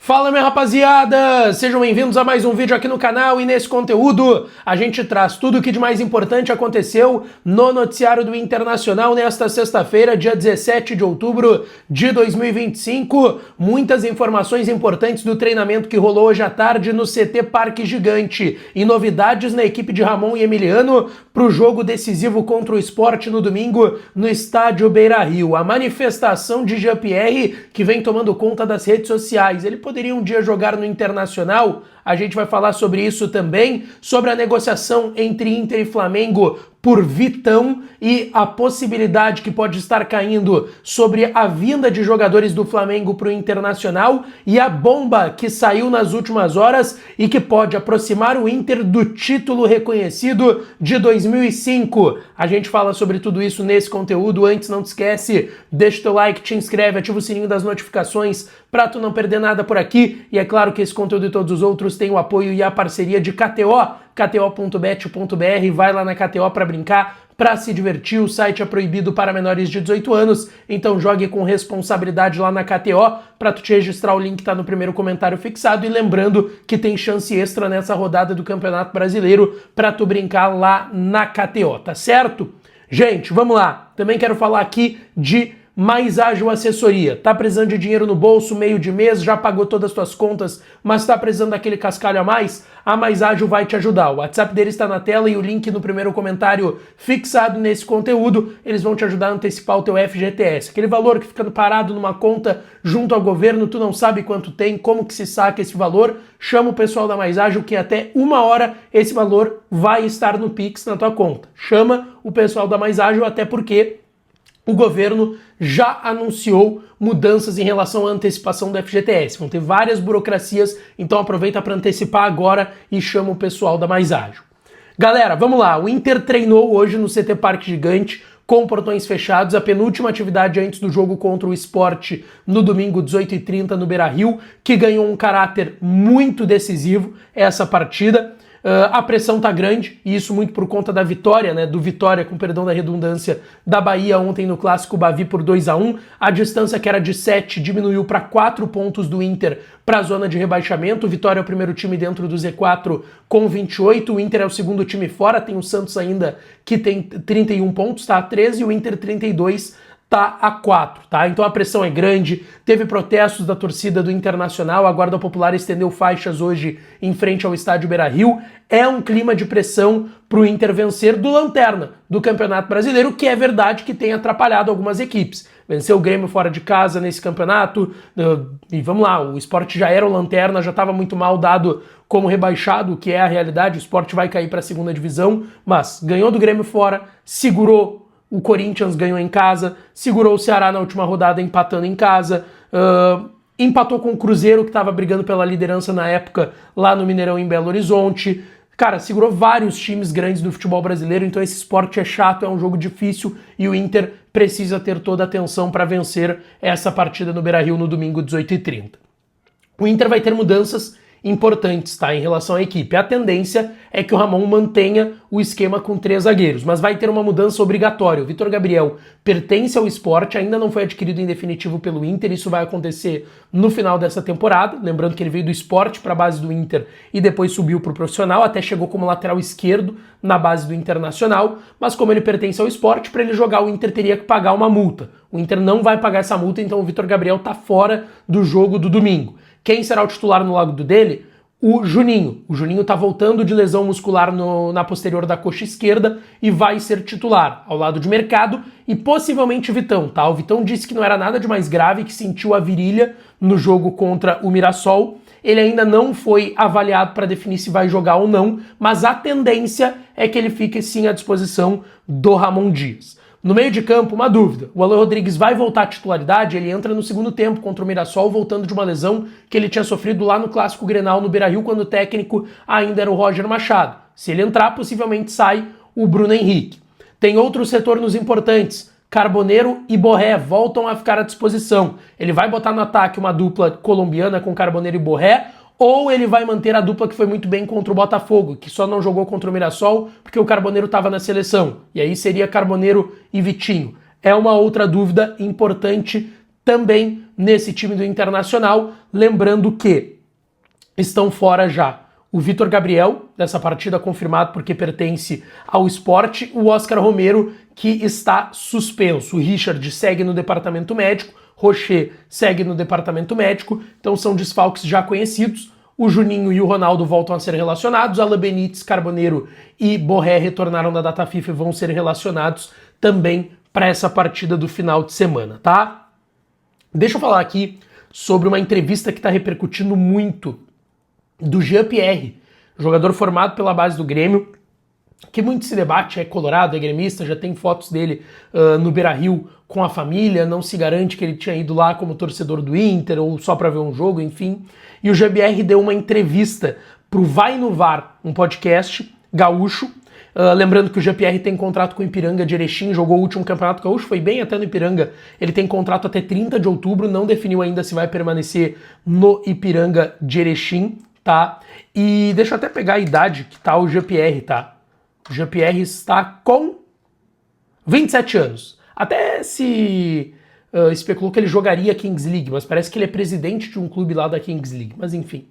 Fala, minha rapaziada! Sejam bem-vindos a mais um vídeo aqui no canal, e nesse conteúdo a gente traz tudo o que de mais importante aconteceu no noticiário do Internacional nesta sexta-feira, dia 17 de outubro de 2025. Muitas informações importantes do treinamento que rolou hoje à tarde no CT Parque Gigante e novidades na equipe de Ramon e Emiliano para o jogo decisivo contra o Sport no domingo no estádio Beira-Rio. A manifestação de Jean-Pierre, que vem tomando conta das redes sociais. Ele poderia um dia jogar no Internacional? A gente vai falar sobre isso também, sobre a negociação entre Inter e Flamengo por Vitão e a possibilidade que pode estar caindo sobre a vinda de jogadores do Flamengo para o Internacional e a bomba que saiu nas últimas horas e que pode aproximar o Inter do título reconhecido de 2005. A gente fala sobre tudo isso nesse conteúdo. Antes, não te esquece, deixa o teu like, te inscreve, ativa o sininho das notificações para tu não perder nada por aqui. E é claro que esse conteúdo e todos os outros têm o apoio e a parceria de KTO, kto.bet.br. Vai lá na KTO para brincar, para se divertir. O site é proibido para menores de 18 anos, então jogue com responsabilidade lá na KTO. Para tu te registrar, o link tá no primeiro comentário fixado. E lembrando que tem chance extra nessa rodada do Campeonato Brasileiro para tu brincar lá na KTO, tá certo? Gente, vamos lá. Também quero falar aqui de Mais Ágil Assessoria. Tá precisando de dinheiro no bolso, meio de mês, já pagou todas as tuas contas, mas tá precisando daquele cascalho a mais? A Mais Ágil vai te ajudar. O WhatsApp deles está na tela e o link no primeiro comentário fixado nesse conteúdo. Eles vão te ajudar a antecipar o teu FGTS. Aquele valor que fica parado numa conta junto ao governo, tu não sabe quanto tem, como que se saca esse valor, chama o pessoal da Mais Ágil que até 1 hora esse valor vai estar no Pix na tua conta. Chama o pessoal da Mais Ágil, até porque o governo já anunciou mudanças em relação à antecipação do FGTS. Vão ter várias burocracias, então aproveita para antecipar agora e chama o pessoal da Mais Ágil. Galera, vamos lá. O Inter treinou hoje no CT Parque Gigante com portões fechados, a penúltima atividade antes do jogo contra o Sport no domingo 18h30 no Beira-Rio, que ganhou um caráter muito decisivo essa partida. A pressão tá grande, e isso muito por conta da vitória, né, do Vitória, com perdão da redundância, da Bahia ontem no Clássico Bavi por 2-1. A distância que era de 7 diminuiu para 4 pontos do Inter para a zona de rebaixamento. O Vitória é o primeiro time dentro do Z4 com 28, o Inter é o segundo time fora, tem o Santos ainda que tem 31 pontos, tá a 13, e o Inter 32 tá a 4, tá? Então a pressão é grande, teve protestos da torcida do Internacional, a Guarda Popular estendeu faixas hoje em frente ao estádio Beira-Rio. É um clima de pressão pro Inter vencer do lanterna do Campeonato Brasileiro, que é verdade que tem atrapalhado algumas equipes. Venceu o Grêmio fora de casa nesse campeonato, e vamos lá, o Sport já era o lanterna, já estava muito mal dado como rebaixado, o que é a realidade. O Sport vai cair para a segunda divisão, mas ganhou do Grêmio fora, segurou o Corinthians, ganhou em casa, segurou o Ceará na última rodada empatando em casa, empatou com o Cruzeiro, que estava brigando pela liderança na época lá no Mineirão em Belo Horizonte. Cara, segurou vários times grandes do futebol brasileiro, então esse esporte é chato, é um jogo difícil e o Inter precisa ter toda a atenção para vencer essa partida no Beira-Rio no domingo 18h30. O Inter vai ter mudanças importantes, tá, em relação à equipe. A tendência é que o Ramon mantenha o esquema com 3 zagueiros, mas vai ter uma mudança obrigatória. O Vitor Gabriel pertence ao Sport, ainda não foi adquirido em definitivo pelo Inter, isso vai acontecer no final dessa temporada, lembrando que ele veio do Sport para a base do Inter e depois subiu para o profissional, até chegou como lateral esquerdo na base do Internacional, mas como ele pertence ao Sport, para ele jogar o Inter teria que pagar uma multa. O Inter não vai pagar essa multa, então o Vitor Gabriel tá fora do jogo do domingo. Quem será o titular no lado dele? O Juninho. O Juninho tá voltando de lesão muscular na posterior da coxa esquerda e vai ser titular, ao lado de Mercado e possivelmente Vitão, tá? O Vitão disse que não era nada de mais grave, que sentiu a virilha no jogo contra o Mirassol. Ele ainda não foi avaliado para definir se vai jogar ou não, mas a tendência é que ele fique sim à disposição do Ramon Dias. No meio de campo, uma dúvida. O Alan Rodrigues vai voltar à titularidade? Ele entra no segundo tempo contra o Mirassol, voltando de uma lesão que ele tinha sofrido lá no Clássico Grenal no Beira-Rio, quando o técnico ainda era o Roger Machado. Se ele entrar, possivelmente sai o Bruno Henrique. Tem outros retornos importantes. Carboneiro e Borré voltam a ficar à disposição. Ele vai botar no ataque uma dupla colombiana com Carboneiro e Borré, ou ele vai manter a dupla que foi muito bem contra o Botafogo, que só não jogou contra o Mirassol porque o Carboneiro estava na seleção. E aí seria Carboneiro e Vitinho. É uma outra dúvida importante também nesse time do Internacional, lembrando que estão fora já o Vitor Gabriel, dessa partida confirmado porque pertence ao Sport, o Oscar Romero, que está suspenso. O Richard segue no departamento médico, Rocher segue no departamento médico, então são desfalques já conhecidos. O Juninho e o Ronaldo voltam a ser relacionados, Alain Benítez, Carboneiro e Borré retornaram da data FIFA e vão ser relacionados também para essa partida do final de semana, tá? Deixa eu falar aqui sobre uma entrevista que está repercutindo muito do Jean-Pierre, jogador formado pela base do Grêmio, que muito se debate, é colorado, é gremista, já tem fotos dele no Beira-Rio com a família, não se garante que ele tinha ido lá como torcedor do Inter ou só para ver um jogo, enfim. E o Jean-Pierre deu uma entrevista pro Vai no VAR, um podcast gaúcho, lembrando que o Jean-Pierre tem contrato com o Ipiranga de Erechim, jogou o último campeonato gaúcho, foi bem até no Ipiranga, ele tem contrato até 30 de outubro, não definiu ainda se vai permanecer no Ipiranga de Erechim, tá? E deixa eu até pegar a idade que tá o Jean-Pierre, tá? O Jean-Pierre está com 27 anos. Até se especulou que ele jogaria a Kings League, mas parece que ele é presidente de um clube lá da Kings League, mas enfim.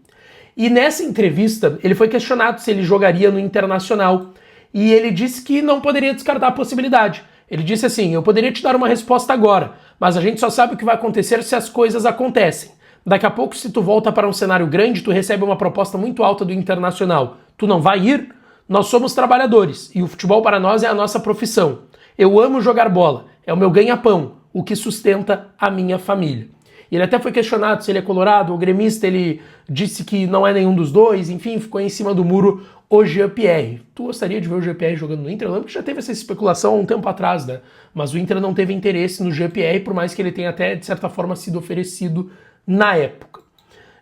E nessa entrevista, ele foi questionado se ele jogaria no Internacional, e ele disse que não poderia descartar a possibilidade. Ele disse assim, eu poderia te dar uma resposta agora, mas a gente só sabe o que vai acontecer se as coisas acontecem. Daqui a pouco, se tu volta para um cenário grande, tu recebe uma proposta muito alta do Internacional. Tu não vai ir? Nós somos trabalhadores e o futebol para nós é a nossa profissão. Eu amo jogar bola, é o meu ganha-pão, o que sustenta a minha família. Ele até foi questionado se ele é colorado ou gremista, ele disse que não é nenhum dos dois, enfim, ficou em cima do muro o Jean-Pierre. Tu gostaria de ver o Jean-Pierre jogando no Inter? Eu lembro que já teve essa especulação há um tempo atrás, né? Mas o Inter não teve interesse no Jean-Pierre, por mais que ele tenha até, de certa forma, sido oferecido na época.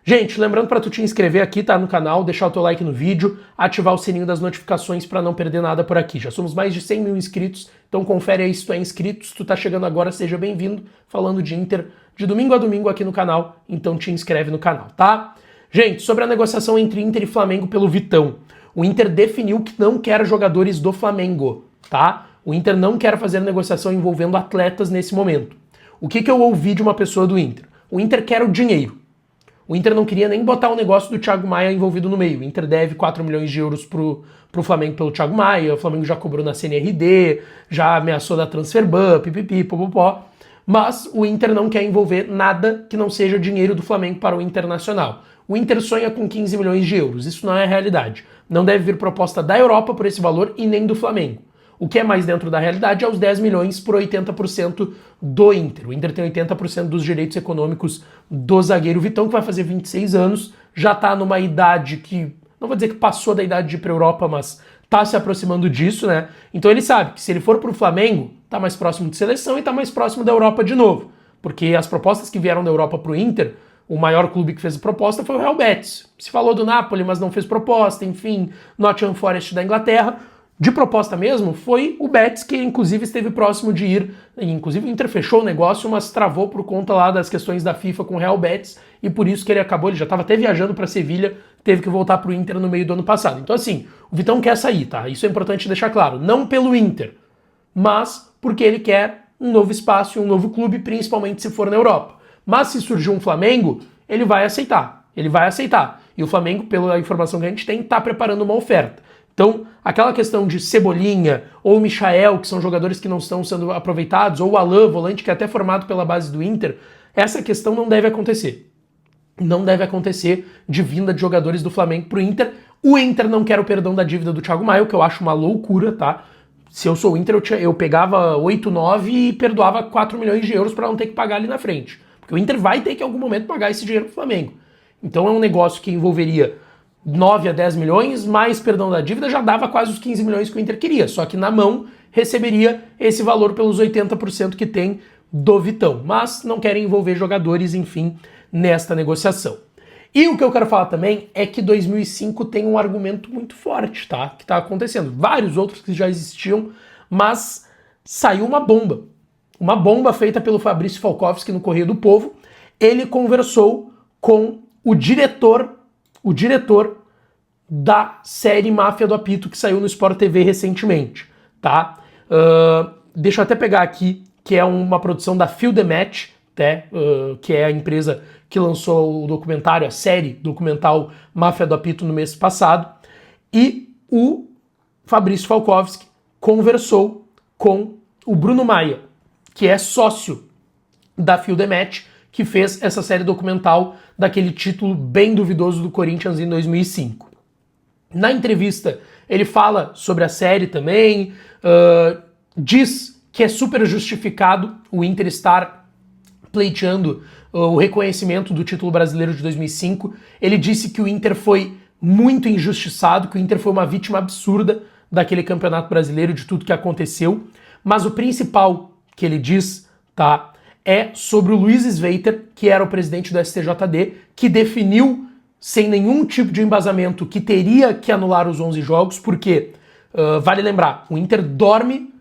Gente, lembrando para tu te inscrever aqui, tá, no canal, deixar o teu like no vídeo, ativar o sininho das notificações para não perder nada por aqui. Já somos mais de 100 mil inscritos, então confere aí se tu é inscrito. Se tu tá chegando agora, seja bem-vindo. Falando de Inter de domingo a domingo aqui no canal, então te inscreve no canal, tá? Gente, sobre a negociação entre Inter e Flamengo pelo Vitão. O Inter definiu que não quer jogadores do Flamengo, tá? O Inter não quer fazer negociação envolvendo atletas nesse momento. O que eu ouvi de uma pessoa do Inter? O Inter quer o dinheiro. O Inter não queria nem botar o negócio do Thiago Maia envolvido no meio. O Inter deve 4 milhões de euros pro Flamengo pelo Thiago Maia, o Flamengo já cobrou na CNRD, já ameaçou da transferban, pipipi, popopó. Mas o Inter não quer envolver nada que não seja dinheiro do Flamengo para o Internacional. O Inter sonha com 15 milhões de euros, isso não é a realidade. Não deve vir proposta da Europa por esse valor e nem do Flamengo. O que é mais dentro da realidade é os 10 milhões por 80% do Inter. O Inter tem 80% dos direitos econômicos do zagueiro Vitão, que vai fazer 26 anos, já está numa idade que, não vou dizer que passou da idade de ir para a Europa, mas está se aproximando disso, né? Então ele sabe que se ele for para o Flamengo, está mais próximo de seleção e está mais próximo da Europa de novo. Porque as propostas que vieram da Europa para o Inter, o maior clube que fez a proposta foi o Real Betis. Se falou do Napoli, mas não fez proposta, enfim, Nottingham Forest da Inglaterra. De proposta mesmo, foi o Betis, que inclusive esteve próximo de ir, inclusive o Inter fechou o negócio, mas travou por conta lá das questões da FIFA com o Real Betis, e por isso que ele acabou, ele já estava até viajando para Sevilha, teve que voltar para o Inter no meio do ano passado. Então assim, o Vitão quer sair, tá? Isso é importante deixar claro, não pelo Inter, mas porque ele quer um novo espaço e um novo clube, principalmente se for na Europa. Mas se surgir um Flamengo, ele vai aceitar, E o Flamengo, pela informação que a gente tem, está preparando uma oferta. Então, aquela questão de Cebolinha ou Michael, que são jogadores que não estão sendo aproveitados, ou o Alain, volante, que é até formado pela base do Inter, essa questão não deve acontecer. Não deve acontecer de vinda de jogadores do Flamengo pro Inter. O Inter não quer o perdão da dívida do Thiago Maia, o que eu acho uma loucura, tá? Se eu sou o Inter, eu pegava 8, 9 e perdoava 4 milhões de euros para não ter que pagar ali na frente. Porque o Inter vai ter que em algum momento pagar esse dinheiro pro Flamengo. Então é um negócio que envolveria 9 a 10 milhões, mais perdão da dívida, já dava quase os 15 milhões que o Inter queria. Só que na mão receberia esse valor pelos 80% que tem do Vitão. Mas não querem envolver jogadores, enfim, nesta negociação. E o que eu quero falar também é que 2005 tem um argumento muito forte, tá? Que tá acontecendo. Vários outros que já existiam, mas saiu uma bomba. Uma bomba feita pelo Fabrício Falkowski no Correio do Povo. Ele conversou com o diretor da série Máfia do Apito, que saiu no Sport TV recentemente, tá? Deixa eu até pegar aqui, que é uma produção da Feel the Match, que é a empresa que lançou o documentário, a série documental Máfia do Apito no mês passado, e o Fabrício Falkowski conversou com o Bruno Maia, que é sócio da Field & Match, que fez essa série documental daquele título bem duvidoso do Corinthians em 2005. Na entrevista, ele fala sobre a série também, diz que é super justificado o Inter estar pleiteando o reconhecimento do título brasileiro de 2005. Ele disse que o Inter foi muito injustiçado, que o Inter foi uma vítima absurda daquele campeonato brasileiro, de tudo que aconteceu. Mas o principal que ele diz, tá, é sobre o Luiz Sveiter, que era o presidente do STJD, que definiu, sem nenhum tipo de embasamento, que teria que anular os 11 jogos, porque, vale lembrar, o Inter dorme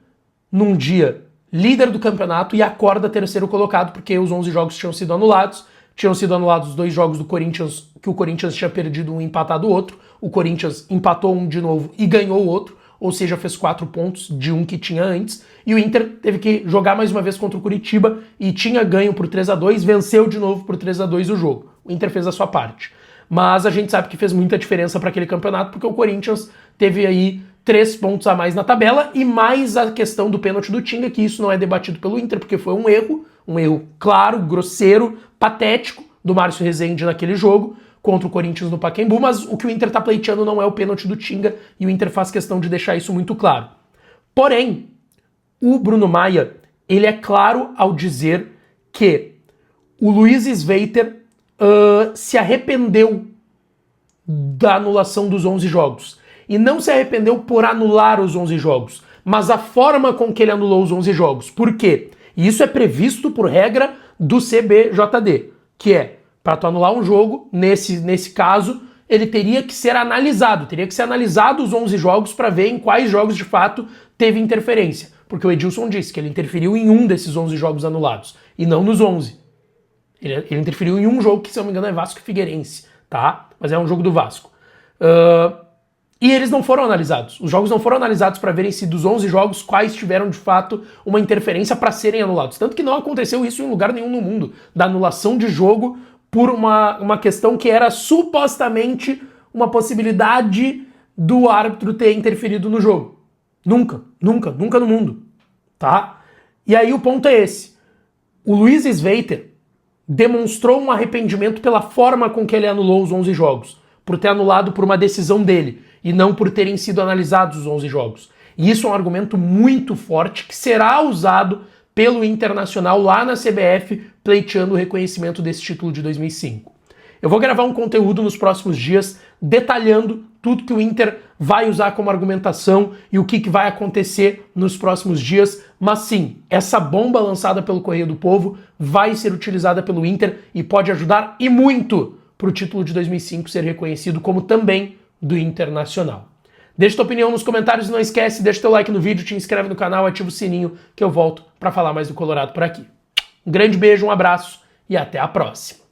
num dia líder do campeonato e acorda terceiro colocado, porque os 11 jogos tinham sido anulados os 2 jogos do Corinthians, que o Corinthians tinha perdido um e empatado o outro, o Corinthians empatou um de novo e ganhou o outro, ou seja, fez 4 pontos de um que tinha antes, e o Inter teve que jogar mais uma vez contra o Curitiba e tinha ganho por 3-2, venceu de novo por 3-2 o jogo. O Inter fez a sua parte. Mas a gente sabe que fez muita diferença para aquele campeonato, porque o Corinthians teve aí 3 pontos a mais na tabela, e mais a questão do pênalti do Tinga, que isso não é debatido pelo Inter, porque foi um erro claro, grosseiro, patético do Márcio Rezende naquele jogo, contra o Corinthians no Pacaembu, mas o que o Inter tá pleiteando não é o pênalti do Tinga, e o Inter faz questão de deixar isso muito claro. Porém, o Bruno Maia, ele é claro ao dizer que o Luiz Sveiter se arrependeu da anulação dos 11 jogos. E não se arrependeu por anular os 11 jogos, mas a forma com que ele anulou os 11 jogos. Por quê? E isso é previsto por regra do CBJD, que é, para tu anular um jogo, nesse caso, ele teria que ser analisado os 11 jogos para ver em quais jogos de fato teve interferência. Porque o Edilson disse que ele interferiu em um desses 11 jogos anulados, e não nos 11. Ele interferiu em um jogo que, se eu não me engano, é Vasco e Figueirense, tá? Mas é um jogo do Vasco. E eles não foram analisados. Os jogos não foram analisados para verem se dos 11 jogos quais tiveram de fato uma interferência para serem anulados. Tanto que não aconteceu isso em lugar nenhum no mundo, da anulação de jogo por uma questão que era supostamente uma possibilidade do árbitro ter interferido no jogo. Nunca no mundo, tá? E aí o ponto é esse. O Luiz Sveiter demonstrou um arrependimento pela forma com que ele anulou os 11 jogos, por ter anulado por uma decisão dele, e não por terem sido analisados os 11 jogos. E isso é um argumento muito forte que será usado pelo Internacional lá na CBF, pleiteando o reconhecimento desse título de 2005. Eu vou gravar um conteúdo nos próximos dias detalhando tudo que o Inter vai usar como argumentação e o que vai acontecer nos próximos dias, mas sim, essa bomba lançada pelo Correio do Povo vai ser utilizada pelo Inter e pode ajudar e muito para o título de 2005 ser reconhecido, como também do Internacional. Deixa tua opinião nos comentários e não esquece, deixa teu like no vídeo, te inscreve no canal, ativa o sininho que eu volto para falar mais do Colorado por aqui. Um grande beijo, um abraço e até a próxima.